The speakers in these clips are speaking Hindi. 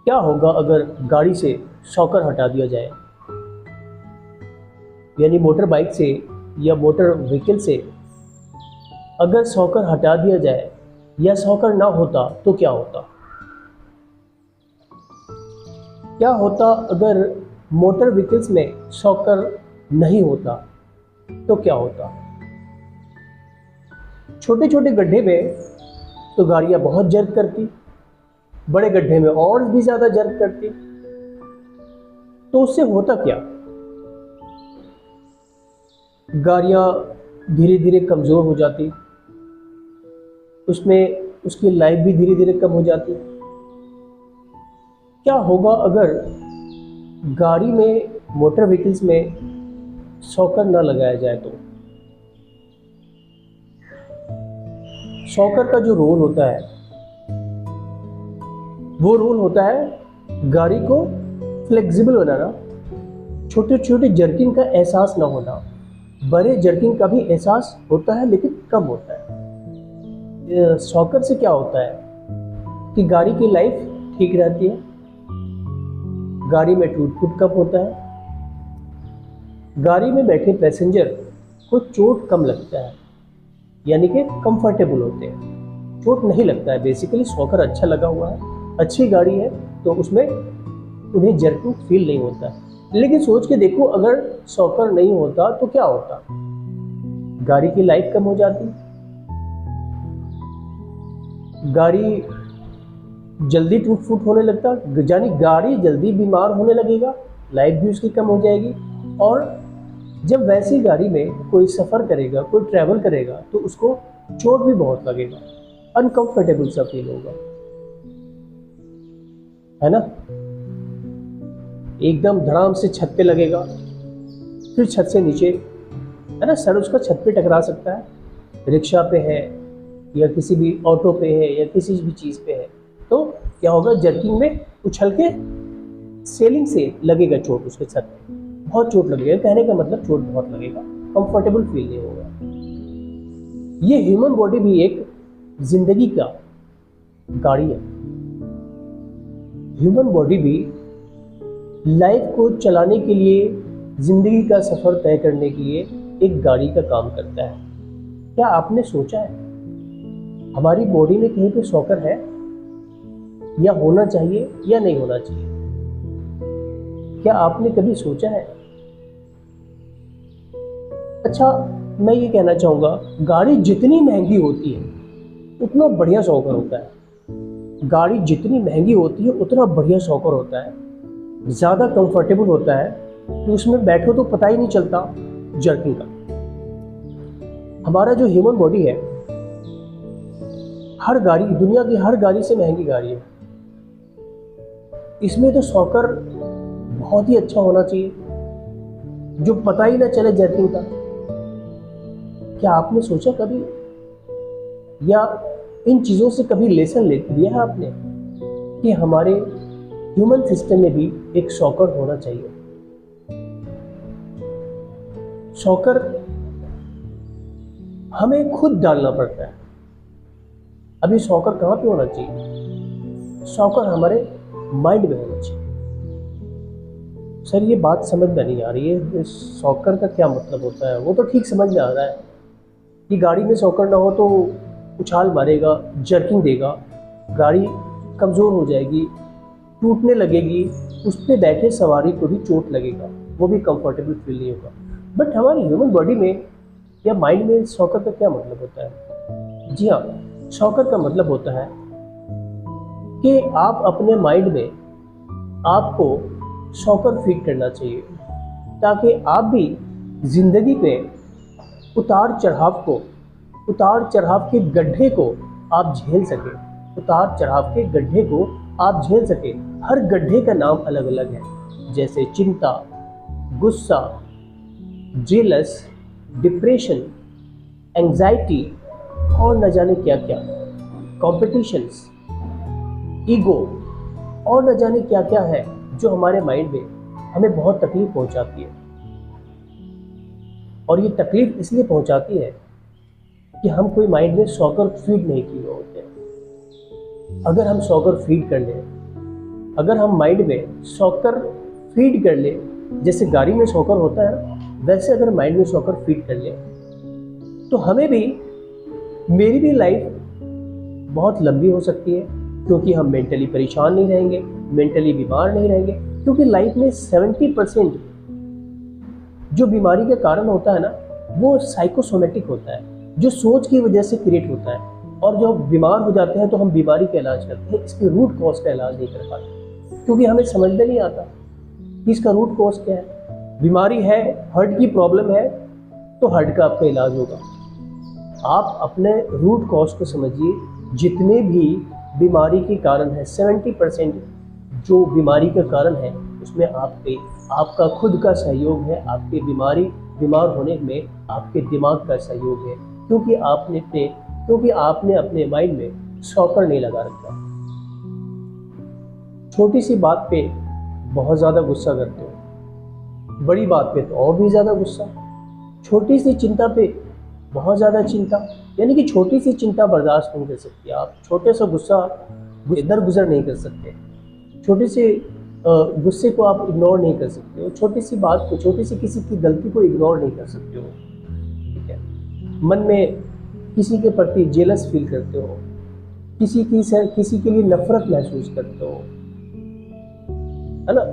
क्या होगा अगर गाड़ी से शॉकर हटा दिया जाए, यानी मोटर बाइक से या मोटर व्हीकल से अगर शॉकर हटा दिया जाए या शॉकर ना होता तो क्या होता? क्या होता अगर मोटर व्हीकल्स में शॉकर नहीं होता तो क्या होता? छोटे छोटे गड्ढे में तो गाड़ियां बहुत जर्क करती, बड़े गड्ढे में और भी ज्यादा जर्क करती। तो उससे होता क्या? गाड़ियां धीरे धीरे कमजोर हो जाती, उसमें उसकी लाइफ भी धीरे धीरे कम हो जाती। क्या होगा अगर गाड़ी में, मोटर व्हीकल्स में शॉकर न लगाया जाए तो? शॉकर का जो रोल होता है वो रोल होता है गाड़ी को फ्लेक्सिबल बनाना, छोटे छोटे जर्किंग का एहसास ना होना। बड़े जर्किंग का भी एहसास होता है लेकिन कम होता है। शॉकर से क्या होता है कि गाड़ी की लाइफ ठीक रहती है, गाड़ी में टूट फूट कम होता है, गाड़ी में बैठे पैसेंजर को चोट कम लगता है, यानी कि कंफर्टेबल होते हैं, चोट नहीं लगता है। बेसिकली शॉकर अच्छा लगा हुआ है, अच्छी गाड़ी है तो उसमें उन्हें जर्किंग फील नहीं होता है। लेकिन सोच के देखो, अगर शॉकर नहीं होता तो क्या होता? गाड़ी की लाइफ कम हो जाती, गाड़ी जल्दी टूट फूट होने लगता, यानी गाड़ी जल्दी बीमार होने लगेगा, लाइफ भी उसकी कम हो जाएगी। और जब वैसी गाड़ी में कोई सफ़र करेगा, कोई ट्रैवल करेगा तो उसको चोट भी बहुत लगेगा, अनकंफर्टेबल सा फील होगा, है ना। एकदम धड़ाम से छत पे लगेगा, फिर छत से नीचे, है ना, सर उसका छत पे टकरा सकता है। रिक्शा पे है या किसी भी ऑटो पे है या किसी भी चीज़ पे है तो क्या होगा, जर्किंग में उछल के सेलिंग से लगेगा चोट, उसके छत पे बहुत चोट लगेगा। कहने का मतलब चोट बहुत लगेगा, कंफर्टेबल फील नहीं होगा। ये ह्यूमन बॉडी भी एक जिंदगी का गाड़ी है। ह्यूमन बॉडी भी लाइफ को चलाने के लिए, जिंदगी का सफर तय करने के लिए एक गाड़ी का काम करता है। क्या आपने सोचा है हमारी बॉडी में कहीं पे शॉकर है, या होना चाहिए या नहीं होना चाहिए? क्या आपने कभी सोचा है? अच्छा, मैं ये कहना चाहूँगा, गाड़ी जितनी महंगी होती है उतना बढ़िया शॉकर होता है। गाड़ी जितनी महंगी होती है उतना बढ़िया शॉकर होता है, ज़्यादा कंफर्टेबल होता है कि उसमें बैठो तो पता ही नहीं चलता जर्किंग का। हमारा जो ह्यूमन बॉडी है, हर गाड़ी, दुनिया की हर गाड़ी से महंगी गाड़ी है, इसमें तो शॉकर बहुत ही अच्छा होना चाहिए जो पता ही ना चले जर्किंग का। क्या आपने सोचा कभी, या इन चीज़ों से कभी लेसन लिया है आपने कि हमारे ह्यूमन सिस्टम में भी एक शॉकर होना चाहिए? शॉकर हमें खुद डालना पड़ता है। अभी शॉकर कहाँ पे होना चाहिए? शॉकर हमारे माइंड में होना चाहिए। सर ये बात समझ में नहीं आ रही है, शॉकर का क्या मतलब होता है? वो तो ठीक समझ में आ रहा है कि गाड़ी में शॉकर ना हो तो उछाल मारेगा, जर्किंग देगा, गाड़ी कमज़ोर हो जाएगी, टूटने लगेगी, उस पर बैठे सवारी को भी चोट लगेगा, वो भी कंफर्टेबल फील नहीं होगा। बट हमारी ह्यूमन बॉडी में या माइंड में शॉकर का क्या मतलब होता है? जी हाँ, शॉकर का मतलब होता है कि आप अपने माइंड में आपको शॉकर फीड करना चाहिए ताकि आप भी जिंदगी में उतार चढ़ाव के गड्ढे को आप झेल सके, उतार चढ़ाव के गड्ढे को आप झेल सके। हर गड्ढे का नाम अलग अलग है, जैसे चिंता, गुस्सा, जेलस, डिप्रेशन, एंजाइटी और न जाने क्या क्या, कॉम्पिटिशन्स, ईगो और न जाने क्या क्या है जो हमारे माइंड में हमें बहुत तकलीफ पहुंचाती है। और ये तकलीफ इसलिए पहुंचाती है कि हम कोई माइंड में शॉकर फीड नहीं किए होते। अगर हम शॉकर फीड कर लें अगर हम माइंड में सॉकर फीड कर ले, जैसे गाड़ी में सॉकर होता है वैसे अगर माइंड में सॉकर फीड कर ले तो हमें भी, मेरी भी लाइफ बहुत लंबी हो सकती है, क्योंकि हम मेंटली परेशान नहीं रहेंगे, मेंटली बीमार नहीं रहेंगे। क्योंकि लाइफ में 70% जो बीमारी का कारण होता है ना, वो साइकोसोमेटिक होता है, जो सोच की वजह से क्रिएट होता है। और जब बीमार हो जाते हैं तो हम बीमारी का इलाज करते हैं, इसके रूट कॉज का इलाज नहीं कर पाते, क्योंकि हमें समझ में नहीं आता कि इसका रूट कॉज क्या है। बीमारी है, हार्ट की प्रॉब्लम है, तो हार्ट का आपका इलाज होगा। आप अपने रूट कॉज को समझिए। जितने भी बीमारी के कारण है, 70% जो बीमारी का कारण है उसमें आपका खुद का सहयोग है, आपके बीमार होने में आपके दिमाग का सहयोग है, क्योंकि आपने अपने माइंड में सॉकर नहीं लगा रखा। छोटी सी बात पे बहुत ज़्यादा गुस्सा करते हो, बड़ी बात पे तो और भी ज़्यादा गुस्सा, छोटी सी चिंता पे बहुत ज़्यादा चिंता, यानी कि छोटी सी चिंता बर्दाश्त नहीं कर सकती आप, छोटे सा गुस्सा इधर गुजर नहीं कर सकते, छोटे से गुस्से को आप इग्नोर नहीं कर सकते हो, छोटी सी बात को, छोटी सी किसी की गलती को इग्नोर नहीं कर सकते हो, ठीक है। मन में किसी के प्रति जेलस फील करते हो, किसी के लिए नफरत महसूस करते हो, है ना,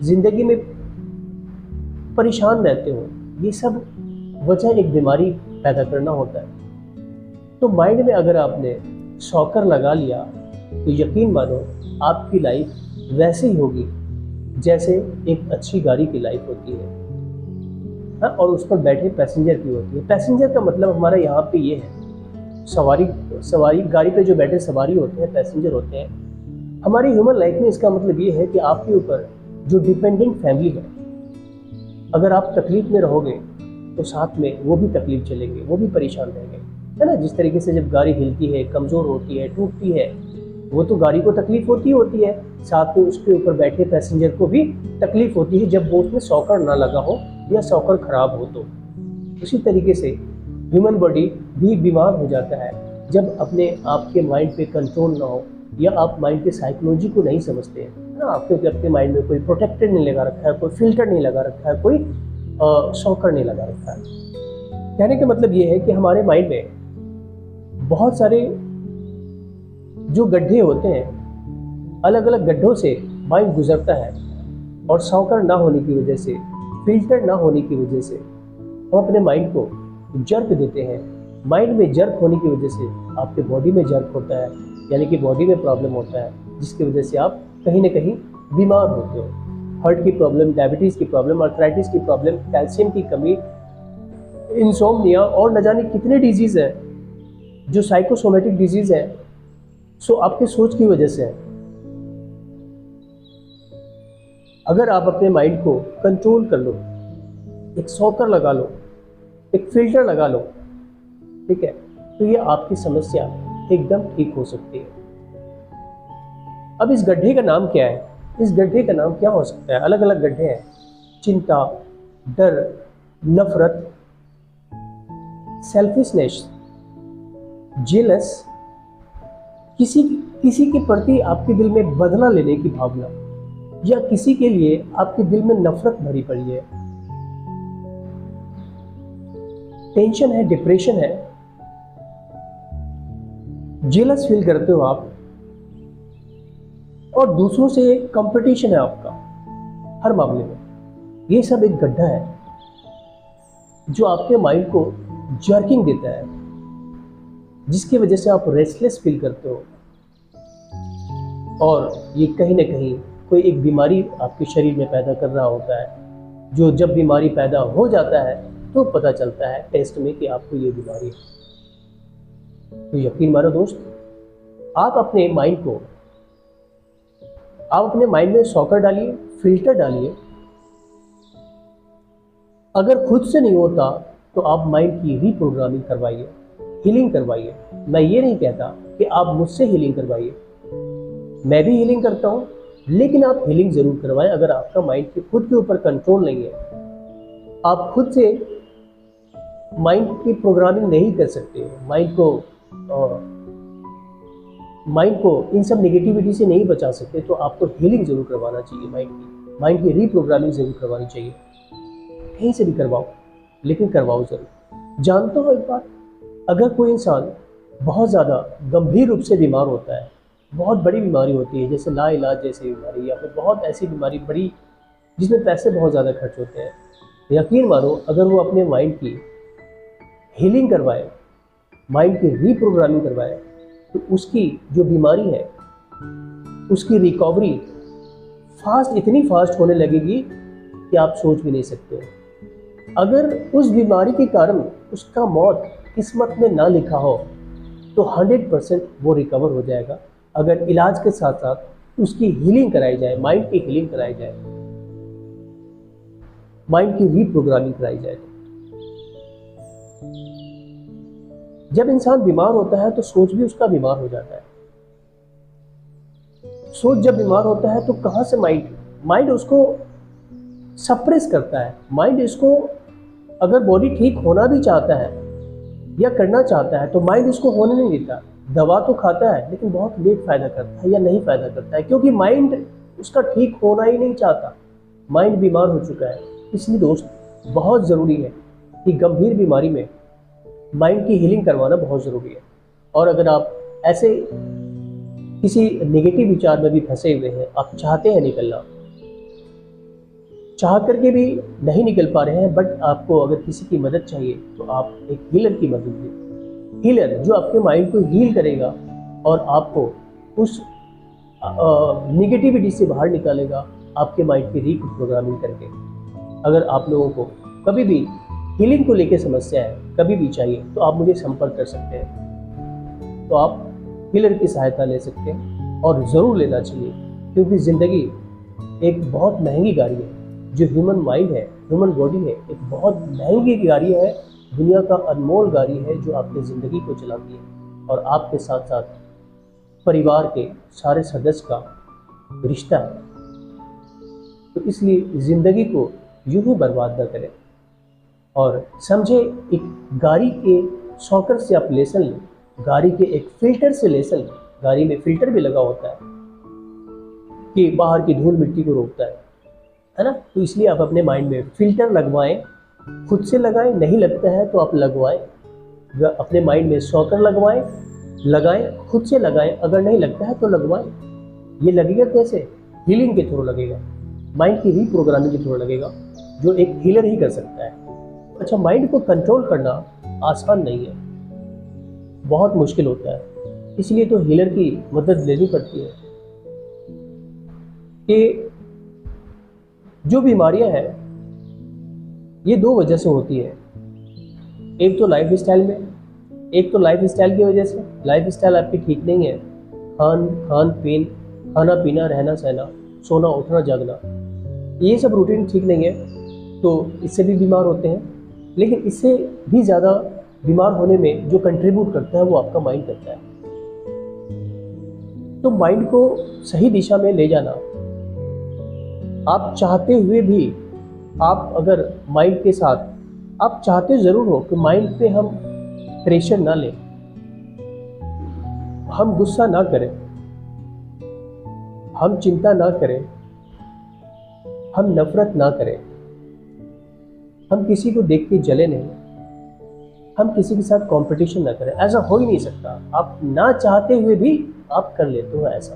जिंदगी में परेशान रहते हो। ये सब वजह एक बीमारी पैदा करना होता है। तो माइंड में अगर आपने सॉकर लगा लिया तो यकीन मानो आपकी लाइफ वैसे ही होगी जैसे एक अच्छी गाड़ी की लाइफ होती है, हाँ, और उस पर बैठे पैसेंजर की होती है। पैसेंजर का मतलब हमारा यहाँ पे ये है, सवारी गाड़ी पे जो बैठे सवारी होते हैं, पैसेंजर होते हैं। हमारी ह्यूमन लाइफ में इसका मतलब ये है कि आपके ऊपर जो डिपेंडेंट फैमिली है, अगर आप तकलीफ में रहोगे तो साथ में वो भी तकलीफ चलेंगे, वो भी परेशान रहेंगे, है ना। जिस तरीके से जब गाड़ी हिलती है, कमज़ोर होती है, टूटती है, वो तो गाड़ी को तकलीफ होती है, साथ में उसके ऊपर बैठे पैसेंजर को भी तकलीफ होती है जब वो उसमें सॉकर ना लगा हो या सॉकर खराब हो। तो उसी तरीके से ह्यूमन बॉडी भी बीमार हो जाता है जब अपने आपके माइंड पे कंट्रोल ना हो, या आप माइंड के साइकोलॉजी को नहीं समझते हैं, है ना। आपके अपने माइंड में कोई प्रोटेक्टर नहीं लगा रखा है, कोई फिल्टर नहीं लगा रखा है, कोई सॉकर नहीं लगा रखा है। कहने का मतलब ये है कि हमारे माइंड में बहुत सारे जो गड्ढे होते हैं, अलग अलग गड्ढों से माइंड गुजरता है, और सॉकर ना होने की वजह से, फिल्टर ना होने की वजह से हम अपने माइंड को जर्क देते हैं। माइंड में जर्क होने की वजह से आपके बॉडी में जर्क होता है, यानी कि बॉडी में प्रॉब्लम होता है, जिसकी वजह से आप कहीं ना कहीं बीमार होते हो। हार्ट की प्रॉब्लम, डायबिटीज़ की प्रॉब्लम, आर्थराइटिस की प्रॉब्लम, कैल्शियम की कमी, इंसोम्निया और न जाने कितने डिजीज़ हैं जो साइकोसोमेटिक डिजीज़ हैं, सो आपके सोच की वजह से है। अगर आप अपने माइंड को कंट्रोल कर लो, एक सॉकर लगा लो, एक फिल्टर लगा लो, ठीक है, तो ये आपकी समस्या एकदम ठीक हो सकती है। अब इस गड्ढे का नाम क्या है? इस गड्ढे का नाम क्या हो सकता है? अलग अलग गड्ढे हैं, चिंता, डर, नफरत, सेल्फिशनेस, जेलस, किसी के प्रति आपके दिल में बदला लेने की भावना, या किसी के लिए आपके दिल में नफरत भरी पड़ी है, टेंशन है, डिप्रेशन है, जेलस फील करते हो आप, और दूसरों से कंपटीशन है आपका हर मामले में। ये सब एक गड्ढा है जो आपके माइंड को जर्किंग देता है, जिसकी वजह से आप रेस्टलेस फील करते हो, और ये कहीं ना कहीं कोई एक बीमारी आपके शरीर में पैदा कर रहा होता है, जो जब बीमारी पैदा हो जाता है तो पता चलता है टेस्ट में कि आपको ये बीमारी है। तो यकीन मानो दोस्त, आप अपने माइंड में सॉकर डालिए, फिल्टर डालिए। अगर खुद से नहीं होता तो आप माइंड की रीप्रोग्रामिंग करवाइए, हीलिंग करवाइए। मैं ये नहीं कहता कि आप मुझसे हीलिंग करवाइए, मैं भी हीलिंग करता हूँ, लेकिन आप हीलिंग जरूर करवाएं। अगर आपका माइंड खुद के ऊपर कंट्रोल नहीं है, आप खुद से माइंड की प्रोग्रामिंग नहीं कर सकते, माइंड को माइंड को इन सब नेगेटिविटी से नहीं बचा सकते तो आपको हीलिंग जरूर करवाना चाहिए। माइंड की रीप्रोग्रामिंग जरूर करवानी चाहिए। कहीं से भी करवाओ, लेकिन करवाओ जरूर। जानते हो एक बात, अगर कोई इंसान बहुत ज़्यादा गंभीर रूप से बीमार होता है, बहुत बड़ी बीमारी होती है जैसे लाइलाज जैसी बीमारी, या फिर बहुत ऐसी बीमारी बड़ी जिसमें पैसे बहुत ज़्यादा खर्च होते हैं, यकीन मानो अगर वो अपने माइंड की हीलिंग करवाए, माइंड की रीप्रोग्रामिंग करवाए, तो उसकी जो बीमारी है उसकी रिकवरी इतनी फास्ट होने लगेगी कि आप सोच भी नहीं सकते हो। अगर उस बीमारी के कारण उसका मौत किस्मत में ना लिखा हो तो 100% वो रिकवर हो जाएगा, अगर इलाज के साथ साथ उसकी हीलिंग कराई जाए, माइंड की हीलिंग कराई जाए, माइंड की रीप्रोग्रामिंग कराई जाए। जब इंसान बीमार होता है तो सोच भी उसका बीमार हो जाता है। सोच जब बीमार होता है तो कहां से माइंड उसको सप्रेस करता है। माइंड इसको, अगर बॉडी ठीक होना भी चाहता है या करना चाहता है तो माइंड इसको होने नहीं देता। दवा तो खाता है लेकिन बहुत लेट फायदा करता है या नहीं फायदा करता है, क्योंकि माइंड उसका ठीक होना ही नहीं चाहता। माइंड बीमार हो चुका है। इसलिए दोस्त, बहुत ज़रूरी है कि गंभीर बीमारी में माइंड की हीलिंग करवाना बहुत ज़रूरी है। और अगर आप ऐसे किसी नेगेटिव विचार में भी फंसे हुए हैं, आप चाहते हैं निकलना, चाह करके भी नहीं निकल पा रहे हैं, बट आपको अगर किसी की मदद चाहिए तो आप एक हीलर की मदद लें। हीलर जो आपके माइंड को हील करेगा और आपको उस निगेटिविटी से बाहर निकालेगा, आपके माइंड की रीप्रोग्रामिंग करके। अगर आप लोगों को कभी भी हीलिंग को लेकर समस्या है, कभी भी चाहिए, तो आप मुझे संपर्क कर सकते हैं। तो आप हीलर की सहायता ले सकते हैं और ज़रूर लेना चाहिए, क्योंकि ज़िंदगी एक बहुत महंगी गाड़ी है। जो ह्यूमन माइंड है, ह्यूमन बॉडी है, एक बहुत महंगी गाड़ी है, दुनिया का अनमोल गाड़ी है जो आपकी ज़िंदगी को चलाती है और आपके साथ साथ परिवार के सारे सदस्य का रिश्ता है। तो इसलिए ज़िंदगी को यूं ही बर्बाद न करें और समझे, एक गाड़ी के शॉकर से आप लेसन लें, गाड़ी के एक फिल्टर से लेसन लें। गाड़ी में फिल्टर भी लगा होता है कि बाहर की धूल मिट्टी को रोकता है ना। तो इसलिए आप अपने माइंड में फिल्टर लगवाएं, खुद से लगाएं, नहीं लगता है तो आप लगवाएं। अपने माइंड में शॉकर लगाएं, खुद से लगाएं, अगर नहीं लगता है तो लगवाएं। ये लगेगा कैसे? हीलिंग के थ्रू लगेगा, माइंड की रीप्रोग्रामिंग के थ्रू लगेगा, जो एक हीलर ही कर सकता है। अच्छा, माइंड को कंट्रोल करना आसान नहीं है, बहुत मुश्किल होता है। इसलिए तो हीलर की मदद लेनी पड़ती है। कि जो बीमारियां हैं ये दो वजह से होती है। एक तो लाइफ स्टाइल में, एक तो लाइफ स्टाइल की वजह से। लाइफ स्टाइल आपकी ठीक नहीं है, खाना पीना, रहना सहना, सोना उठना जागना, ये सब रूटीन ठीक नहीं है, तो इससे भी बीमार होते हैं। लेकिन इससे भी ज़्यादा बीमार होने में जो कंट्रीब्यूट करता है वो आपका माइंड करता है। तो माइंड को सही दिशा में ले जाना, आप चाहते हुए भी, आप अगर माइंड के साथ, आप चाहते ज़रूर हो कि माइंड पे हम प्रेशर ना लें, हम गुस्सा ना करें, हम चिंता ना करें, हम नफरत ना करें, हम किसी को देख के जले नहीं, हम किसी के साथ कंपटीशन ना करें। ऐसा हो ही नहीं सकता। आप ना चाहते हुए भी आप कर लेते हो ऐसा।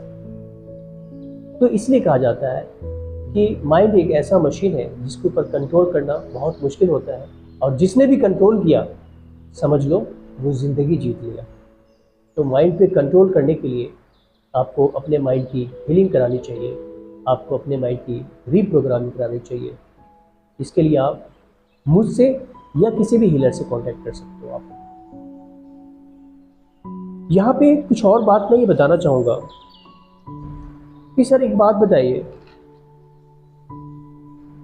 तो इसलिए कहा जाता है कि माइंड एक ऐसा मशीन है जिसके ऊपर कंट्रोल करना बहुत मुश्किल होता है, और जिसने भी कंट्रोल किया समझ लो वो ज़िंदगी जीत लिया। तो माइंड पे कंट्रोल करने के लिए आपको अपने माइंड की हीलिंग करानी चाहिए, आपको अपने माइंड की रीप्रोग्रामिंग करानी चाहिए। इसके लिए आप मुझसे या किसी भी हीलर से कांटेक्ट कर सकते हो। आप यहाँ पे कुछ और बात मैं ये बताना चाहूँगा कि सर एक बात बताइए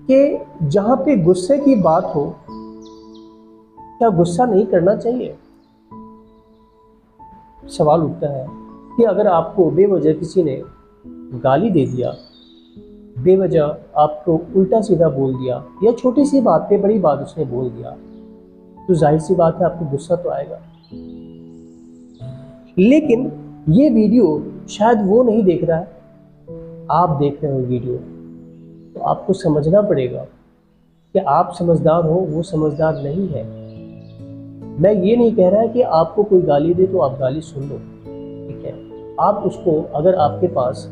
कि जहाँ पे गुस्से की बात हो, क्या गुस्सा नहीं करना चाहिए? सवाल उठता है कि अगर आपको बेवजह किसी ने गाली दे दिया, बेवजह आपको उल्टा सीधा बोल दिया, या छोटी सी बात पे बड़ी बात उसने बोल दिया, तो जाहिर सी बात है आपको गुस्सा तो आएगा। लेकिन ये वीडियो शायद वो नहीं देख रहा है, आप देख रहे हो वीडियो, तो आपको समझना पड़ेगा कि आप समझदार हो, वो समझदार नहीं है। मैं ये नहीं कह रहा है कि आपको कोई गाली दे तो आप गाली सुन लो, ठीक है। आप उसको, अगर आपके पास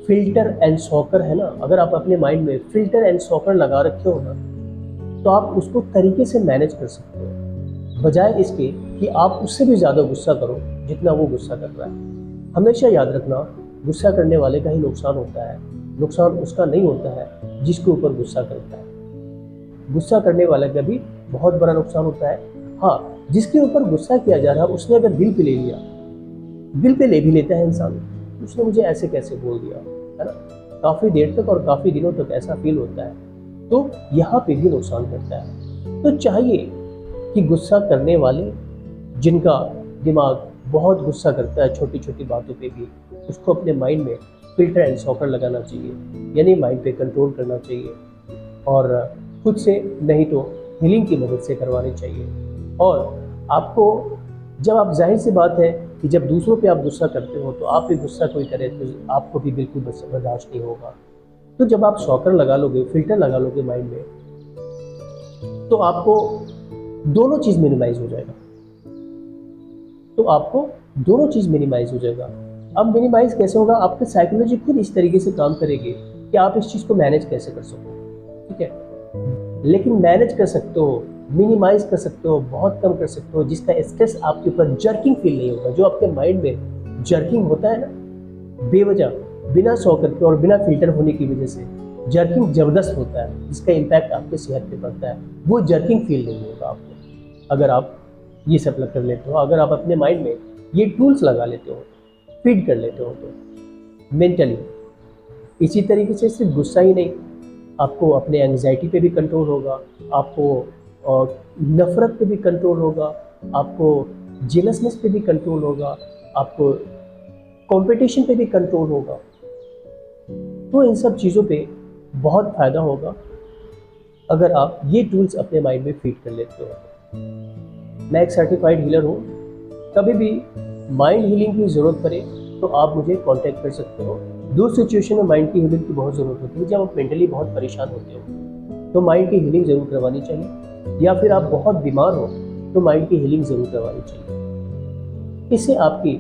फिल्टर एंड सॉकर है ना, अगर आप अपने माइंड में फिल्टर एंड सॉकर लगा रखे हो ना, तो आप उसको तरीके से मैनेज कर सकते हो, बजाय इसके कि आप उससे भी ज़्यादा गुस्सा करो जितना वो गुस्सा कर रहा है। हमेशा याद रखना, गुस्सा करने वाले का ही नुकसान होता है, नुकसान उसका नहीं होता है जिसके ऊपर गुस्सा करता है। गुस्सा करने वाले का भी बहुत बड़ा नुकसान होता है। हाँ, जिसके ऊपर गुस्सा किया जा रहा है उसने अगर दिल पे ले लिया, दिल पे ले भी लेता है इंसान, उसने मुझे ऐसे कैसे बोल दिया, है ना, काफ़ी देर तक और काफ़ी दिनों तक ऐसा फील होता है, तो यहाँ पे भी नुकसान करता है। तो चाहिए कि गुस्सा करने वाले, जिनका दिमाग बहुत गुस्सा करता है छोटी छोटी बातों पे भी, उसको अपने माइंड में फिल्टर एंड सॉकर लगाना चाहिए, यानी माइंड पे कंट्रोल करना चाहिए, और खुद से नहीं तो हीलिंग की मदद से करवानी चाहिए। और आपको, जब आप, जाहिर सी बात है कि जब दूसरों पे आप गुस्सा करते हो तो आप भी गुस्सा कोई करे तो आपको भी बिल्कुल बर्दाश्त नहीं होगा। तो जब आप सॉकर लगा लोगे, फिल्टर लगा लोगे माइंड में, तो आपको दोनों चीज़ मिनिमाइज हो जाएगा, तो आपको दोनों चीज़ मिनिमाइज हो जाएगा। अब मिनिमाइज कैसे होगा? आपकी साइकोलॉजी खुद इस तरीके से काम करेगी कि आप इस चीज़ को मैनेज कैसे कर सको, ठीक है। लेकिन मैनेज कर सकते हो, मिनिमाइज कर सकते हो, बहुत कम कर सकते हो, जिसका स्ट्रेस आपके ऊपर जर्किंग फील नहीं होगा। जो आपके माइंड में जर्किंग होता है ना, बेवजह, बिना सॉकर के और बिना फिल्टर होने की वजह से जर्किंग ज़बरदस्त होता है, जिसका इम्पैक्ट आपके सेहत पे पड़ता है, वो जर्किंग फील नहीं होगा आपको, अगर आप ये सब कर लेते हो। अगर आप अपने माइंड में ये टूल्स लगा लेते हो, फीड कर लेते हो, तो मेंटली इसी तरीके से सिर्फ गुस्सा ही नहीं, आपको अपने एंग्जाइटी पे भी कंट्रोल होगा, आपको नफ़रत पे भी कंट्रोल होगा, आपको जेलसनेस पे भी कंट्रोल होगा, आपको कंपटीशन पे भी कंट्रोल होगा। तो इन सब चीज़ों पे बहुत फ़ायदा होगा अगर आप ये टूल्स अपने माइंड में फीड कर लेते हो। मैं एक सर्टिफाइड हीलर हूँ, कभी भी माइंड हीलिंग की ज़रूरत पड़े तो आप मुझे कांटेक्ट कर सकते हो। दो सिचुएशन में माइंड की हीलिंग की बहुत ज़रूरत होती है। जब आप मेंटली बहुत परेशान होते हो तो माइंड की हीलिंग ज़रूर करवानी चाहिए, या फिर आप बहुत बीमार हो तो माइंड की हीलिंग ज़रूर करवानी चाहिए। इससे आपकी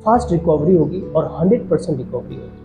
फास्ट रिकवरी होगी और 100% रिकवरी होगी।